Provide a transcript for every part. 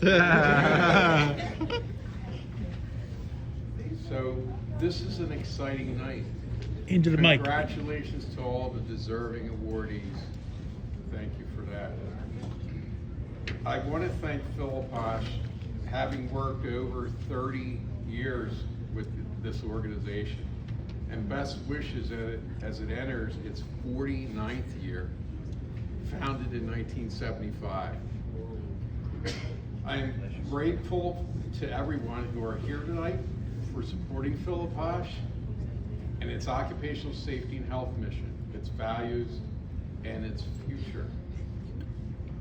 So this is an exciting night. Into the mic. Congratulations to all the deserving awardees. Thank you for that. I want to thank PhilaPOSH, having worked over 30 years with this organization, and best wishes as it enters its 49th year, founded in 1975. I'm grateful to everyone who are here tonight for supporting PhilaPOSH and its occupational safety and health mission, its values, and its future.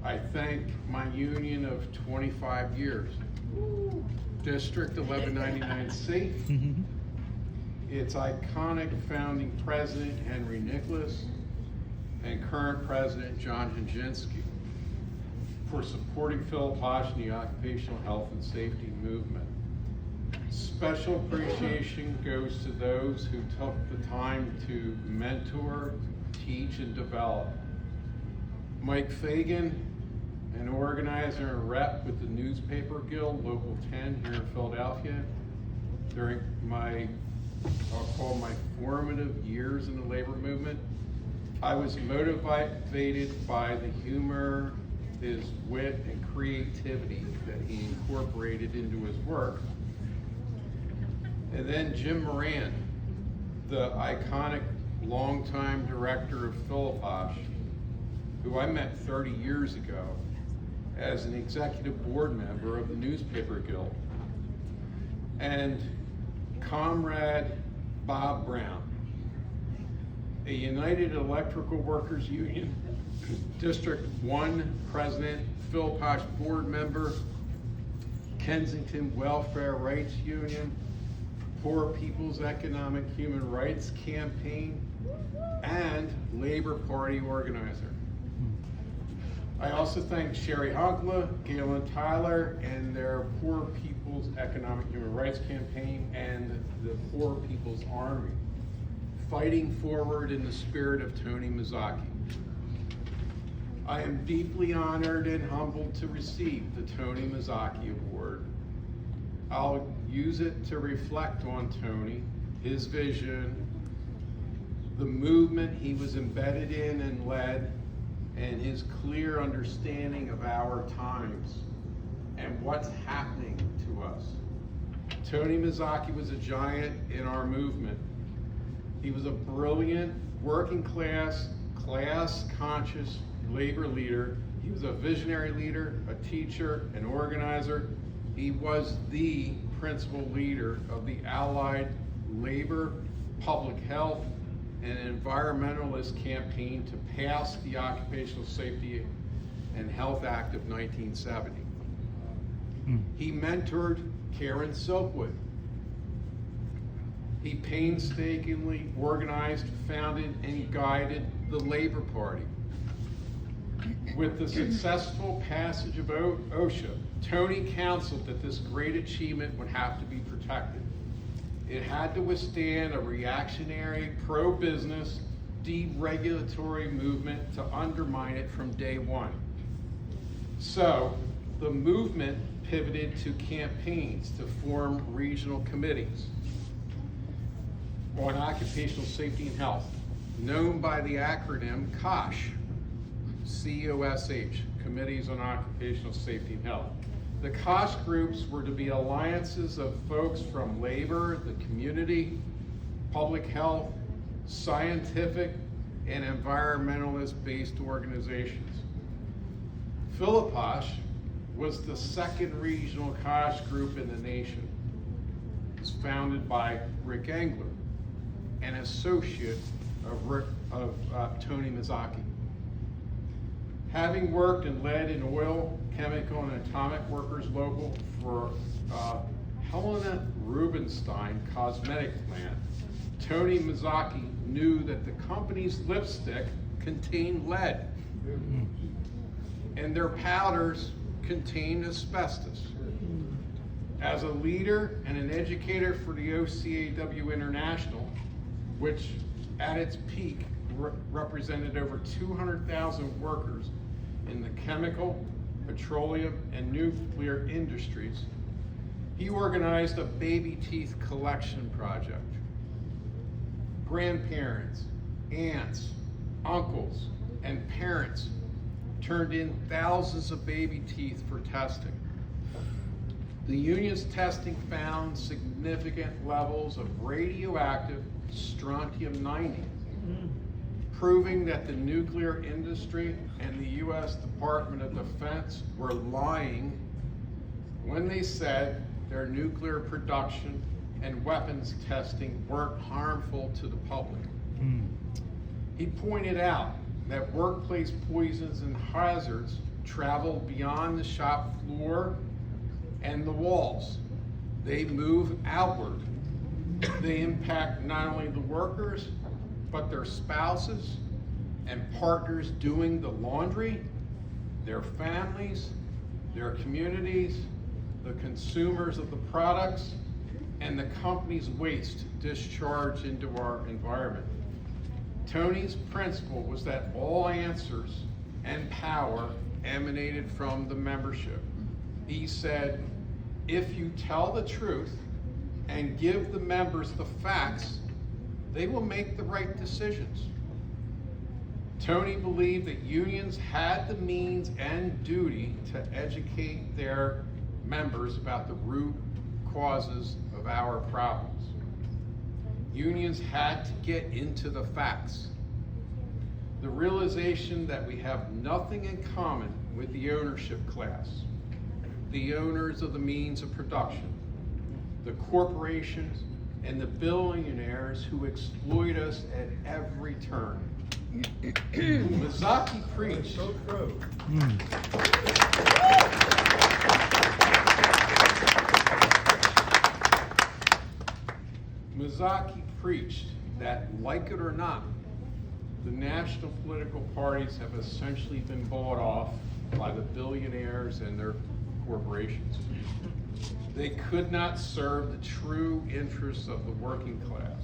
I thank my union of 25 years, District 1199C, its iconic founding president, Henry Nicholas, and current president, John Hajinski, for supporting PhilaPOSH in the occupational health and safety movement. Special appreciation goes to those who took the time to mentor, teach, and develop. Mike Fagan, an organizer and rep with the Newspaper Guild, Local 10 here in Philadelphia, during I'll call my formative years in the labor movement. I was motivated by the humor, his wit, and creativity that he incorporated into his work. And then Jim Moran, the iconic longtime director of PhilaPOSH, who I met 30 years ago as an executive board member of the Newspaper Guild. And Comrade Bob Brown, a United Electrical Workers Union District 1 President, PhilaPOSH board member, Kensington Welfare Rights Union, Poor People's Economic Human Rights Campaign, and Labor Party organizer. I also thank Sherry Hunkla, Galen Tyler, and their Poor People's Economic Human Rights Campaign and the Poor People's Army, fighting forward in the spirit of Tony Mazzocchi. I am deeply honored and humbled to receive the Tony Mazzocchi Award. I'll use it to reflect on Tony, his vision, the movement he was embedded in and led, and his clear understanding of our times and what's happening to us. Tony Mazzocchi was a giant in our movement. He was a brilliant, working class, class-conscious labor leader. He was a visionary leader, a teacher, an organizer. He was the principal leader of the Allied Labor, Public Health, and Environmentalist campaign to pass the Occupational Safety and Health Act of 1970. He mentored Karen Silkwood. He painstakingly organized, founded, and guided the Labor Party. With the successful passage of OSHA, Tony counseled that this great achievement would have to be protected. It had to withstand a reactionary, pro-business, deregulatory movement to undermine it from day one. So the movement pivoted to campaigns to form regional committees on occupational safety and health, known by the acronym COSH, C-O-S-H, Committees on Occupational Safety and Health. The COSH groups were to be alliances of folks from labor, the community, public health, scientific, and environmentalist-based organizations. PhilaPOSH was the second regional COSH group in the nation. It was founded by Rick Engler, an associate of Tony Mazzocchi. Having worked and led in oil, chemical, and atomic workers local for Helena Rubinstein cosmetic plant, Tony Mazzocchi knew that the company's lipstick contained lead and their powders contained asbestos. As a leader and an educator for the OCAW International, which at its peak represented over 200,000 workers in the chemical, petroleum, and nuclear industries, he organized a baby teeth collection project. Grandparents, aunts, uncles, and parents turned in thousands of baby teeth for testing. The union's testing found significant levels of radioactive strontium-90, proving that the nuclear industry and the U.S. Department of Defense were lying when they said their nuclear production and weapons testing weren't harmful to the public. He pointed out that workplace poisons and hazards travel beyond the shop floor and the walls. They move outward. They impact not only the workers, but their spouses and partners doing the laundry, their families, their communities, the consumers of the products, and the company's waste discharged into our environment. Tony's principle was that all answers and power emanated from the membership. He said, if you tell the truth and give the members the facts, they will make the right decisions. Tony believed that unions had the means and duty to educate their members about the root causes of our problems. Unions had to get into the facts. The realization that we have nothing in common with the ownership class, the owners of the means of production, the corporations, and the billionaires who exploit us at every turn. Mazzocchi preached. Mazzocchi preached that, like it or not, the national political parties have essentially been bought off by the billionaires and their corporations. They could not serve the true interests of the working class.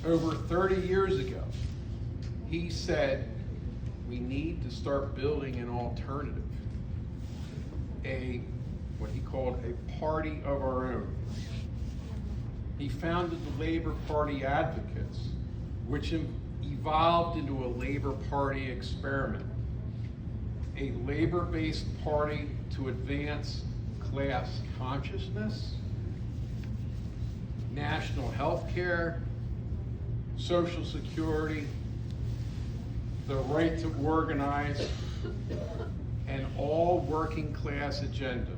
Over 30 years ago, he said, we need to start building an alternative, what he called a party of our own. He founded the Labor Party Advocates, which evolved into a Labor Party experiment, a labor-based party to advance class consciousness, national health care, Social Security, the right to organize, and all working class agenda.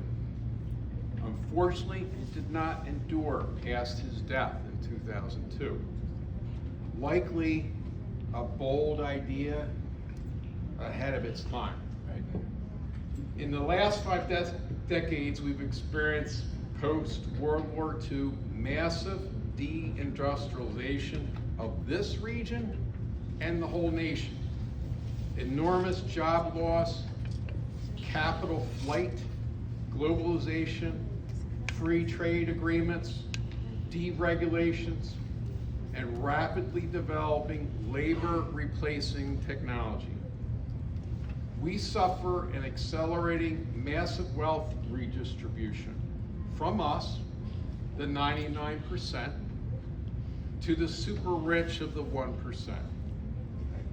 Unfortunately, it did not endure past his death in 2002. Likely a bold idea ahead of its time. In the last 5 decades, we've experienced post-World War II massive deindustrialization of this region and the whole nation. Enormous job loss, capital flight, globalization, free trade agreements, deregulations, and rapidly developing labor replacing technology. We suffer an accelerating massive wealth redistribution from us, the 99%, to the super rich of the 1%.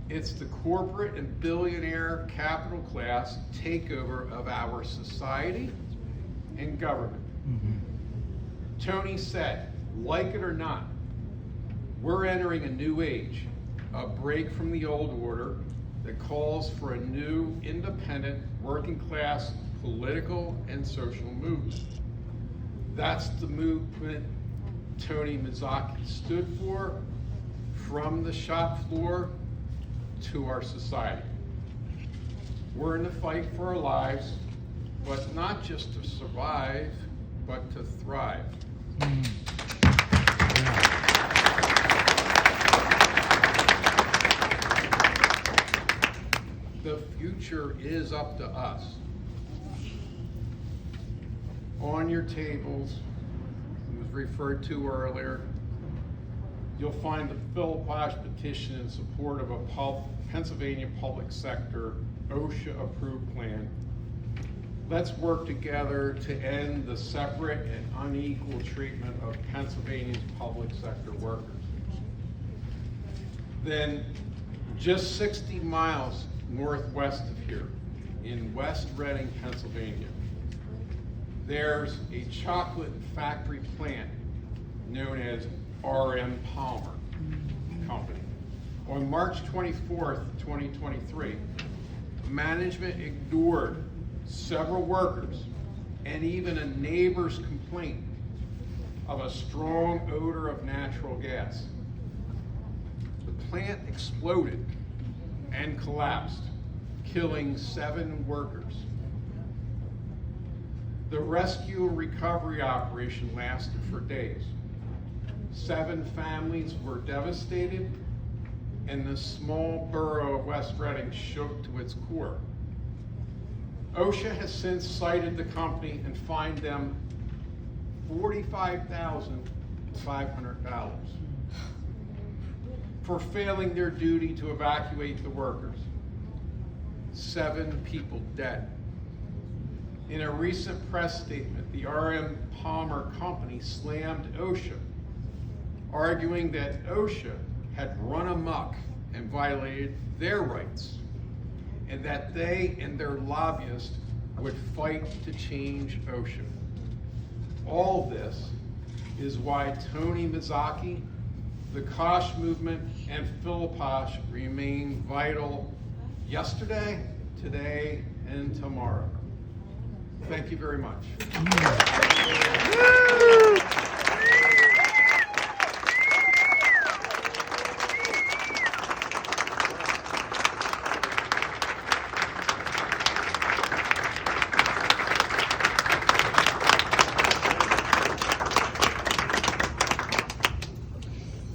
It's the corporate and billionaire capital class takeover of our society and government. Tony said, like it or not, we're entering a new age, a break from the old order that calls for a new, independent, working class political and social movement. That's the movement Tony Mazzocchi stood for, from the shop floor to our society. We're in the fight for our lives, but not just to survive, but to thrive. The future is up to us. On your tables, it was referred to earlier, you'll find the PhilaPOSH petition in support of a Pennsylvania public sector OSHA-approved plan. Let's work together to end the separate and unequal treatment of Pennsylvania's public sector workers. Then, just 60 miles northwest of here, in West Reading, Pennsylvania, there's a chocolate factory plant known as RM Palmer Company. On March 24th, 2023, management ignored several workers and even a neighbor's complaint of a strong odor of natural gas. The plant exploded and collapsed, killing 7 workers. The rescue and recovery operation lasted for days. 7 families were devastated, and the small borough of West Reading shook to its core. OSHA has since cited the company and fined them $45,500 for failing their duty to evacuate the workers. 7 people dead. In a recent press statement, the RM Palmer Company slammed OSHA, arguing that OSHA had run amok and violated their rights, and that they and their lobbyists would fight to change OSHA. All this is why Tony Mazzocchi, the COSH movement, and PhilaPOSH remain vital yesterday, today, and tomorrow. Thank you very much.